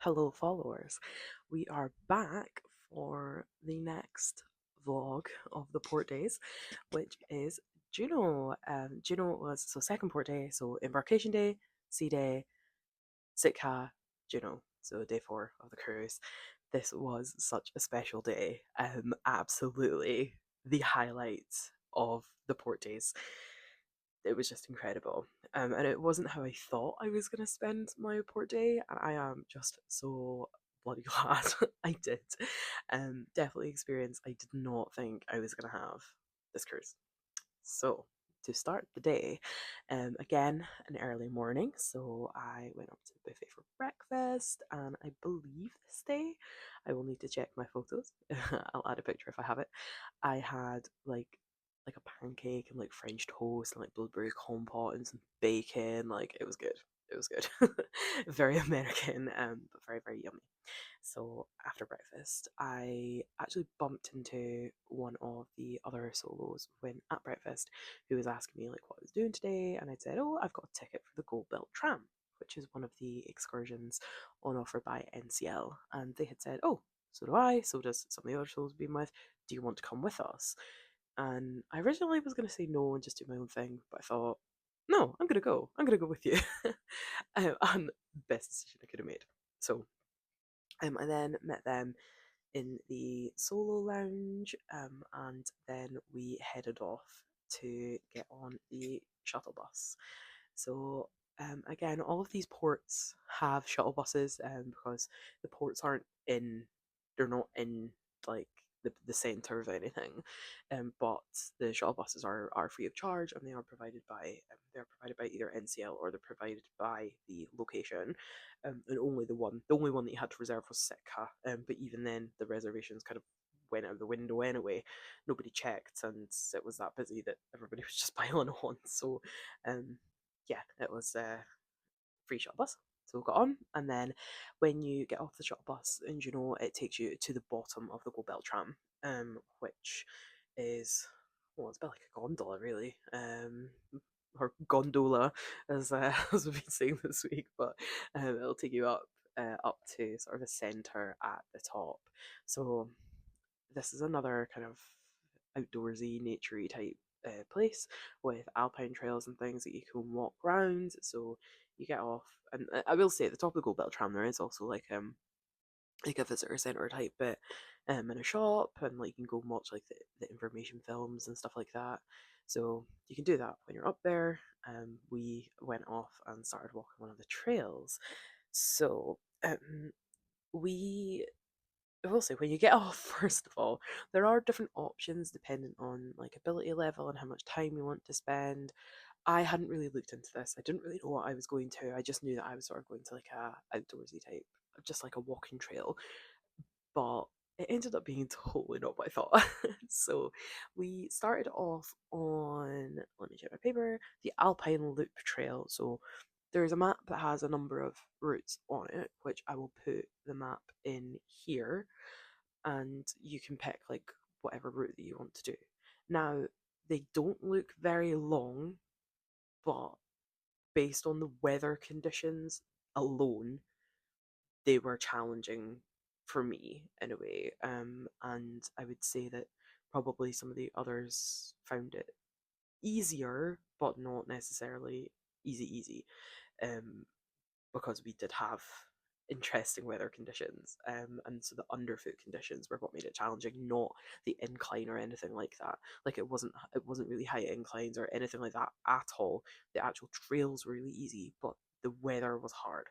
Hello, followers. We are back for the next vlog of the port days, which is Juneau. Juneau was second port day, so embarkation day, sea day, Sitka, Juneau. So day 4 of the cruise. This was such a special day. Absolutely the highlight of the port days. It was just incredible. And it wasn't how I thought I was going to spend my port day, and I am just so bloody glad I did. Definitely experience I did not think I was going to have this cruise. So, to start the day, again, an early morning, so I went up to the buffet for breakfast, and I believe this day, I will need to check my photos. I'll add a picture if I have it. I had like a pancake and like French toast and like blueberry compote and some bacon. Like it was good. It was good. Very American, but very, very yummy. So after breakfast, I actually bumped into one of the other solos when at breakfast, who was asking me like what I was doing today, and I said, "Oh, I've got a ticket for the goldbelt tram, which is one of the excursions on offer by NCL." And they had said, "Oh, so do I. So does some of the other solos we've been with. Do you want to come with us?" And I originally was going to say no and just do my own thing, but I thought, no, I'm going to go. I'm going to go with you. And best decision I could have made. So I then met them in the solo lounge, and then we headed off to get on the shuttle bus. So again, all of these ports have shuttle buses, because the ports aren't in, they're not in like the center of anything, but the shuttle buses are free of charge, and they're provided by either NCL or they're provided by the location, and the only one that you had to reserve was Sitka, but even then the reservations kind of went out the window anyway. Nobody checked, and it was that busy that everybody was just piling on. So um yeah, it was a free shuttle bus. So we got on, and then when you get off the shuttle bus in Juneau, it takes you to the bottom of the goldbelt tram, which is, well, it's a bit like a gondola, really, or gondola, as as we've been saying this week. But it'll take you up to sort of the center at the top. So this is another kind of outdoorsy, naturey type place with alpine trails and things that you can walk around. So you get off, and I will say at the top of the Gold Belt tram there is also like a visitor center type bit, and a shop, and like you can go and watch like the information films and stuff like that. So you can do that when you're up there. We went off and started walking one of the trails. So we I will say when you get off, first of all, there are different options depending on like ability level and how much time you want to spend. I hadn't really looked into this. I didn't really know what I was going to. I just knew that I was sort of going to like a outdoorsy type, just like a walking trail. But it ended up being totally not what I thought. So we started off on, let me check my paper, the Alpine Loop Trail. So there's a map that has a number of routes on it, which I will put the map in here, and you can pick like whatever route that you want to do. Now, they don't look very long, but based on the weather conditions alone, they were challenging for me in a way. And I would say that probably some of the others found it easier, but not necessarily easy. Um, because we did have interesting weather conditions, and so the underfoot conditions were what made it challenging, not the incline or anything like that. Like it wasn't really high inclines or anything like that at all. The actual trails were really easy, but the weather was hard.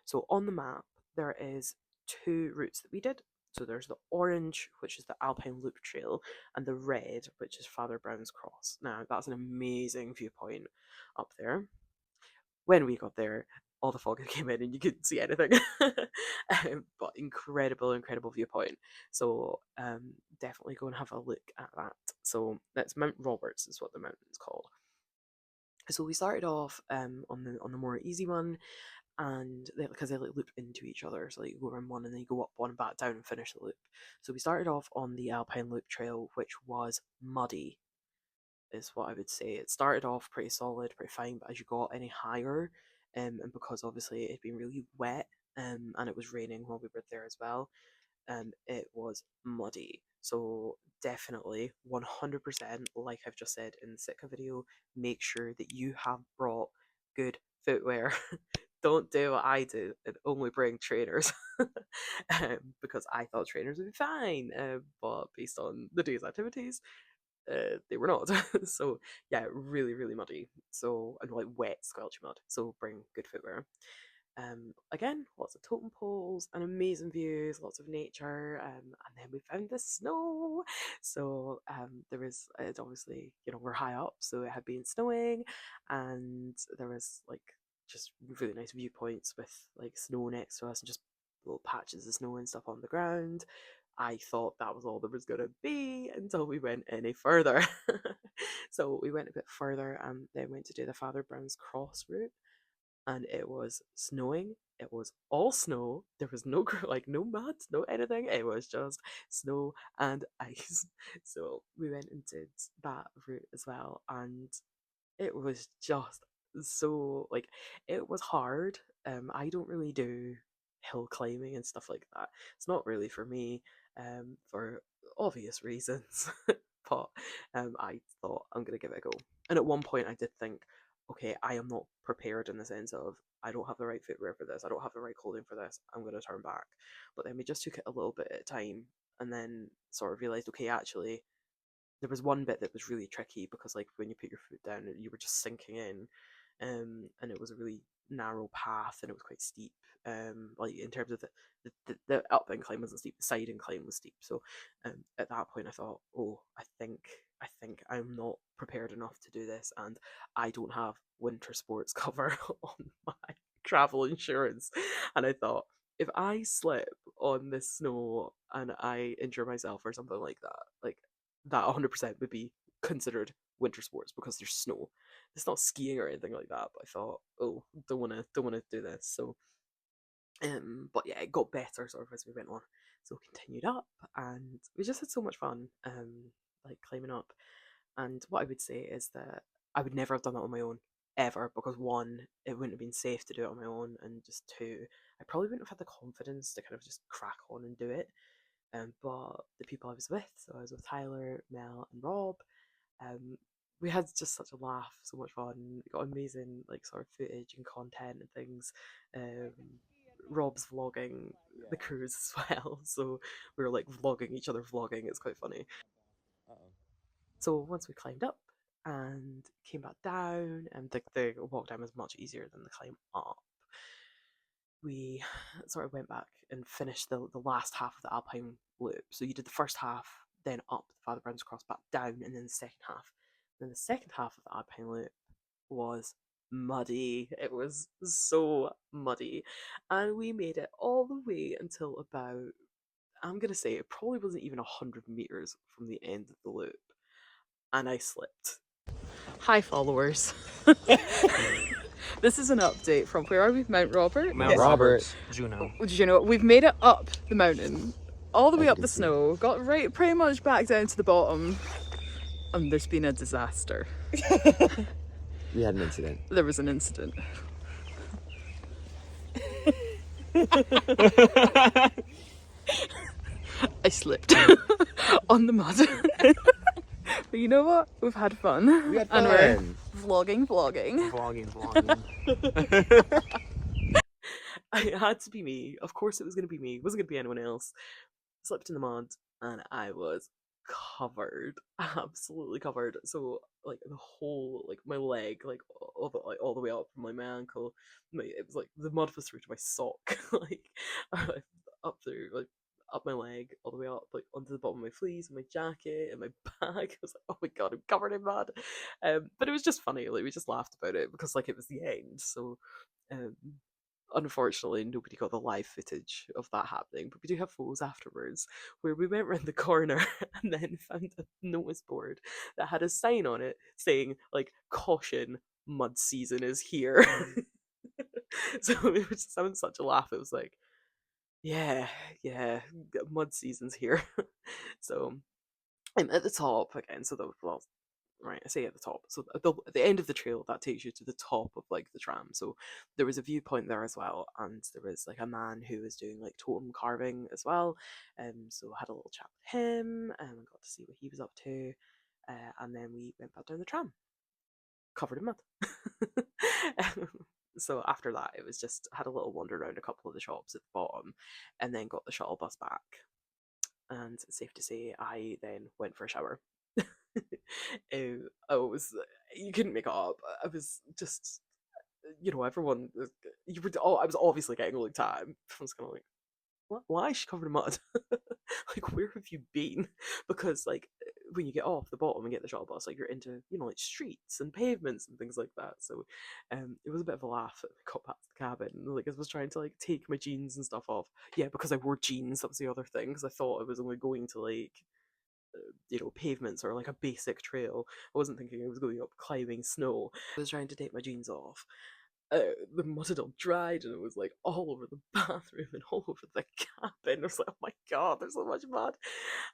So on the map there is two routes that we did. So there's the orange, which is the Alpine Loop Trail, and the red, which is Father Brown's Cross. Now that's an amazing viewpoint up there. When we got there, all the fog came in and you couldn't see anything. But incredible viewpoint. So definitely go and have a look at that. So that's Mount Roberts is what the mountain's called. So we started off on the more easy one, and because they like loop into each other, so like you go around one and then you go up one and back down and finish the loop. So we started off on the Alpine Loop Trail, which was muddy, is what I would say. It started off pretty solid, pretty fine, but as you got any higher, and because obviously it had been really wet, and it was raining while we were there as well, and it was muddy. So definitely 100%, like I've just said in the Sitka video, make sure that you have brought good footwear. Don't do what I do and only bring trainers, because I thought trainers would be fine, but based on the day's activities, they were not. So yeah, really, really muddy. So, and like wet, squelchy mud. So bring good footwear. Again, lots of totem poles and amazing views, lots of nature, and then we found the snow. So there was, it obviously, we're high up, so it had been snowing, and there was like just really nice viewpoints with like snow next to us and just little patches of snow and stuff on the ground. I thought that was all there was going to be until we went any further. So we went a bit further and then went to do the Father Brown's Cross route, and it was snowing. It was all snow. There was no like no mud, no anything. It was just snow and ice. So we went and did that route as well, and it was just so like it was hard. I don't really do hill climbing and stuff like that. It's not really for me, for obvious reasons. But I thought I'm gonna give it a go. And at one point I did think, okay, I am not prepared in the sense of I don't have the right footwear for this, I don't have the right clothing for this, I'm gonna turn back. But then we just took it a little bit at a time and then sort of realised, okay, actually there was one bit that was really tricky because like when you put your foot down you were just sinking in, and it was a really narrow path and it was quite steep, like in terms of the up incline wasn't steep, the side incline was steep. So at that point I thought, oh, I think I'm not prepared enough to do this, and I don't have winter sports cover on my travel insurance. And I thought, if I slip on this snow and I injure myself or something like that, like that 100% would be considered winter sports because there's snow. It's not skiing or anything like that. But I thought, oh, don't wanna do this. So, but yeah, it got better sort of as we went on. So we continued up, and we just had so much fun, like climbing up. And what I would say is that I would never have done that on my own ever, because one, it wouldn't have been safe to do it on my own, and just two, I probably wouldn't have had the confidence to kind of just crack on and do it. But the people I was with, so I was with Tyler, Mel, and Rob. Um, we had just such a laugh, so much fun. We got amazing like sort of footage and content and things. Um, Rob's vlogging the cruise as well, so we were like vlogging each other vlogging. It's quite funny. Uh-oh. So once we climbed up and came back down, and the walk down was much easier than the climb up, we sort of went back and finished the last half of the Alpine loop. So you did the first half, then up the Father Brown's Cross, back down, and then the second half. Then the second half of the Alpine loop was muddy. It was so muddy. And we made it all the way until about, I'm going to say it probably wasn't even 100 meters from the end of the loop. And I slipped. Hi, followers. This is an update from, where are we? Mount Robert? Mount Robert, Juneau. Juneau. We've made it up the mountain, all the way you up can the see. snow, got right pretty much back down to the bottom, and there's been a disaster. We had an incident. There was an incident. I slipped on the mud. But you know what? We've had fun. We had And we're fun. vlogging. Vlogging. It had to be me. Of course it was going to be me. It wasn't going to be anyone else. Slipped in the mud and I was covered, absolutely covered. So like the whole, like my leg, like all the way up from my ankle, it was like the mud was through to my sock, like up through, like up my leg, all the way up, like onto the bottom of my fleece and my jacket and my bag. I was like, oh my god, I'm covered in mud. But it was just funny. Like we just laughed about it because like it was the end. So um, unfortunately, nobody got the live footage of that happening, but we do have photos afterwards where we went round the corner and then found a notice board that had a sign on it saying, like, caution, mud season is here. So it was just having such a laugh. It was like, yeah, yeah, mud season's here. So I'm at the top again, so the, well, right, I say at the top. So at the end of the trail, that takes you to the top of like the tram. So there was a viewpoint there as well, and there was like a man who was doing like totem carving as well. So I had a little chat with him and got to see what he was up to. And then we went back down the tram, covered in mud. So after that, it was just had a little wander around a couple of the shops at the bottom, and then got the shuttle bus back. And it's safe to say, I then went for a shower. I was you couldn't make it up. I was just everyone you were I was obviously getting like time. I was kind of like, what? Why is she covered in mud? Like, where have you been? Because like when you get off the bottom and get the shuttle bus, like you're into like streets and pavements and things like that. So it was a bit of a laugh when I got back to the cabin. Like I was trying to like take my jeans and stuff off. Yeah, because I wore jeans. That was the other thing. Because I thought I was only going to like pavements or like a basic trail. I wasn't thinking I was going up climbing snow. I was trying to take my jeans off. The mud had all dried and it was like all over the bathroom and all over the cabin. I was like, oh my god, there's so much mud.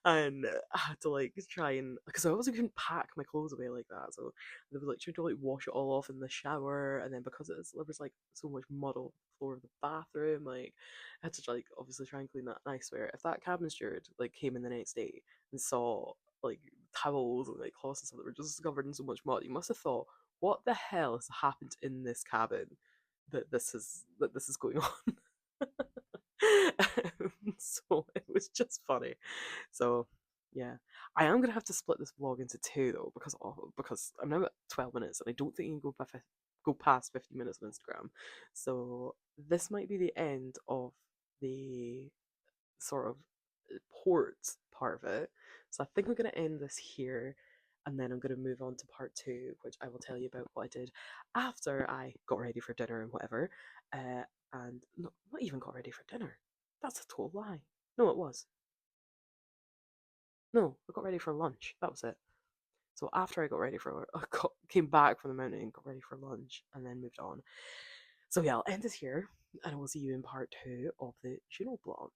And I had to like try and because I also couldn't pack my clothes away like that. So there was like trying to like wash it all off in the shower, and then because there was like so much mud on the floor of the bathroom, like I had to like obviously try and clean that. And I swear, if that cabin steward like came in the next day and saw like towels and like cloths and stuff that were just covered in so much mud, he must have thought, what the hell has happened in this cabin that this is going on? So it was just funny. So yeah, I am gonna have to split this vlog into two though because I'm now at 12 minutes and I don't think you can go past 50 minutes on Instagram. So this might be the end of the sort of port part of it. So I think I'm going to end this here, and then I'm going to move on to part two, which I will tell you about what I did after I got ready for dinner and whatever. And no, not even got ready for dinner. That's a total lie. No, it was. No, I got ready for lunch. That was it. So after I got ready for, came back from the mountain, got ready for lunch, and then moved on. So yeah, I'll end this here, and I will see you in part two of the Juneau blog.